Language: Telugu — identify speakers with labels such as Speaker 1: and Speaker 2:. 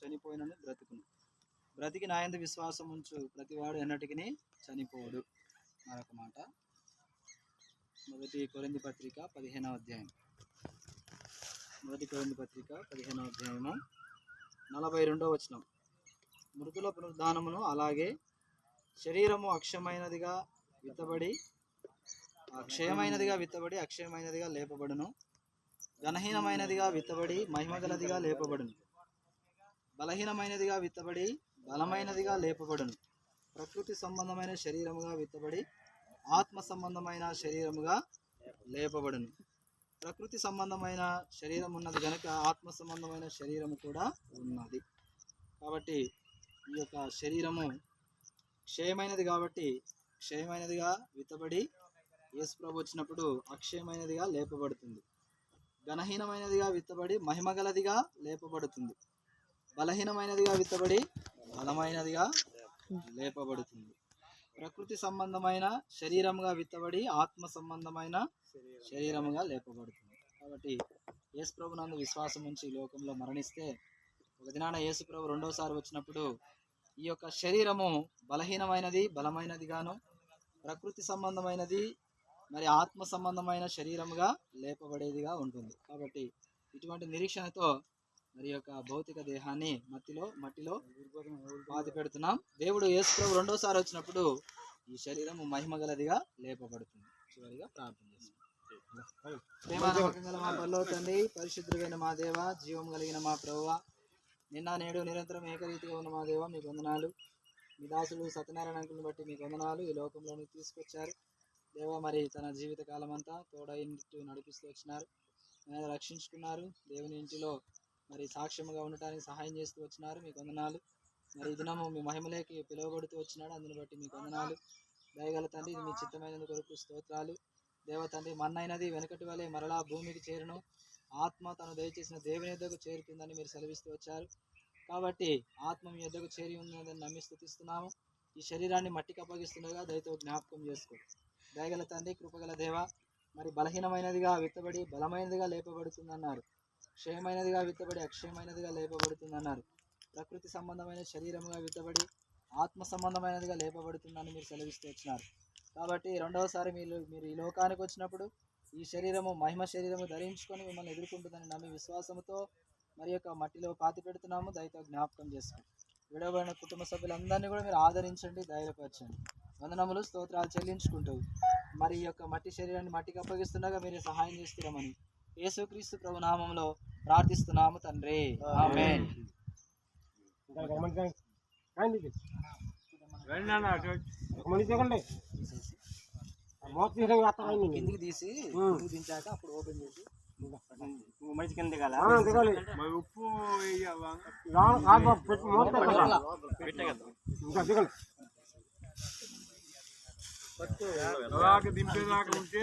Speaker 1: చనిపోయినను బ్రతుకును. బ్రతికి నాయందు విశ్వాసం ఉంచు ప్రతివాడు ఎన్నటికి చనిపోడు. మరొక మాట, 1 కొరింథీ పత్రిక 15వ అధ్యాయం. 1 కొరింథీ పత్రిక 15వ అధ్యాయము 42వ వచనం. మృతుల పునరుద్ధానమును అలాగే శరీరము అక్షయమైనదిగా విత్తబడి అక్షయమైనదిగా లేపబడును. ఘనహీనమైనదిగా విత్తబడి మహిమగలదిగా లేపబడును. బలహీనమైనదిగా విత్తబడి బలమైనదిగా లేపబడును. ప్రకృతి సంబంధమైన శరీరముగా విత్తబడి ఆత్మ సంబంధమైన శరీరముగా లేపబడును. ప్రకృతి సంబంధమైన శరీరం ఉన్నది కనుక ఆత్మ సంబంధమైన శరీరము కూడా ఉన్నది. కాబట్టి ఈ యొక్క శరీరము క్షయమైనది కాబట్టి క్షయమైనదిగా విత్తబడి యేసు ప్రభు వచ్చినప్పుడు అక్షయమైనదిగా లేపబడుతుంది. ఘనహీనమైనదిగా విత్తబడి మహిమగలదిగా లేపబడుతుంది. బలహీనమైనదిగా విత్తబడి బలమైనదిగా లేపబడుతుంది. ప్రకృతి సంబంధమైన శరీరముగా విత్తబడి ఆత్మ సంబంధమైన శరీరముగా లేపబడుతుంది. కాబట్టి యేసు ప్రభు నందు విశ్వాసం ఉంచి ఈ లోకంలో మరణిస్తే ఒక దినాన యేసు ప్రభు రెండోసారి వచ్చినప్పుడు ఈ యొక్క శరీరము బలహీనమైనది బలమైనదిగాను, ప్రకృతి సంబంధమైనది మరి ఆత్మ సంబంధమైన శరీరముగా లేపబడేదిగా ఉంటుంది. కాబట్టి ఇటువంటి నిరీక్షణతో మరి యొక్క భౌతిక దేహాన్ని మట్టిలో పాతి పెడుతున్నాం. దేవుడు యేసు ప్రభు రెండోసారి వచ్చినప్పుడు ఈ శరీరము మహిమగలదిగా లేపబడుతుంది. చివరిగా ప్రార్థన చేస్తున్నాం. ప్రేమానమ్మకం మా పరలోక తండ్రి, పరిశుద్ధుడైన మా దేవ, జీవం కలిగిన మా ప్రభువా, నిన్న నేడు నిరంతరం ఏకరీతిగా ఉన్న మా దేవ, మీకు వందనాలు. మీ దాసుడు సత్యనారాయణ అంకుల్ని బట్టి మీకు వందనాలు. ఈ లోకంలోనికి తీసుకొచ్చారు దేవ. మరి తన జీవిత కాలం అంతా తోడైనట్టు నడిపిస్తూ వచ్చినారు, రక్షించుకున్నారు. దేవుని ఇంటిలో మరి సాక్ష్యముగా ఉండటానికి సహాయం చేస్తూ వచ్చినారు, మీకు వందనాలు. మరి ఈ దినము మీ మహిమలోకి పిలువబడుతూ వచ్చినాడు, అందుని బట్టి మీకు వందనాలు. దయగల తండ్రి, ఇది మీ చిత్తమైనందుకు కొరకు స్తోత్రాలు దేవ తండ్రి. మన్నైనది వెనకటి వలె మరలా భూమికి చేరును, ఆత్మ తను దయచేసిన దేవుని యొద్దకు చేరుతుందని మీరు సెలవిస్తూ వచ్చారు. కాబట్టి ఆత్మ మీ యొద్దకు చేరి ఉన్నదని నమ్మి స్తుతిస్తున్నాము. ఈ శరీరాన్ని మట్టికి అప్పగిస్తుండగా దయతో జ్ఞాపకం చేసుకో. దయగల తండ్రి, కృపగల దేవ, మరి బలహీనమైనదిగా విత్తబడి బలమైనదిగా లేపబడుతుందన్నారు, క్షయమైనదిగా విత్తబడి అక్షయమైనదిగా లేపబడుతుందన్నారు. ప్రకృతి సంబంధమైన శరీరముగా విత్తబడి ఆత్మ సంబంధమైనదిగా లేపబడుతుందని మీరు సెలవిస్తూ వచ్చినారు. కాబట్టి రెండవసారి మీరు ఈ లోకానికి వచ్చినప్పుడు ఈ శరీరము మహిమ శరీరము ధరించుకొని మిమ్మల్ని ఎదుర్కొంటుందని నమ్మి విశ్వాసంతో మరి యొక్క మట్టిలో పాతి పెడుతున్నాము. దయతో జ్ఞాపకం చేసుకోండి. విడవబడిన కుటుంబ సభ్యులందరినీ కూడా మీరు ఆదరించండి, ధైర్యపరచండి. వందనములు స్తోత్రాలు చెల్లించుకుంటూ మరి ఈ యొక్క మట్టి శరీరాన్ని మట్టికి అప్పగిస్తుండగా మీరు సహాయం చేస్తున్నామని యేసుక్రీస్తు ప్రభు నామములో ప్రార్థిస్తున్నాము తండ్రి, ఆమేన్. కిందికి తీసి దించాక అప్పుడు ఓపెన్ చేసి మంచి కింద దింపేదాకా ఉంటే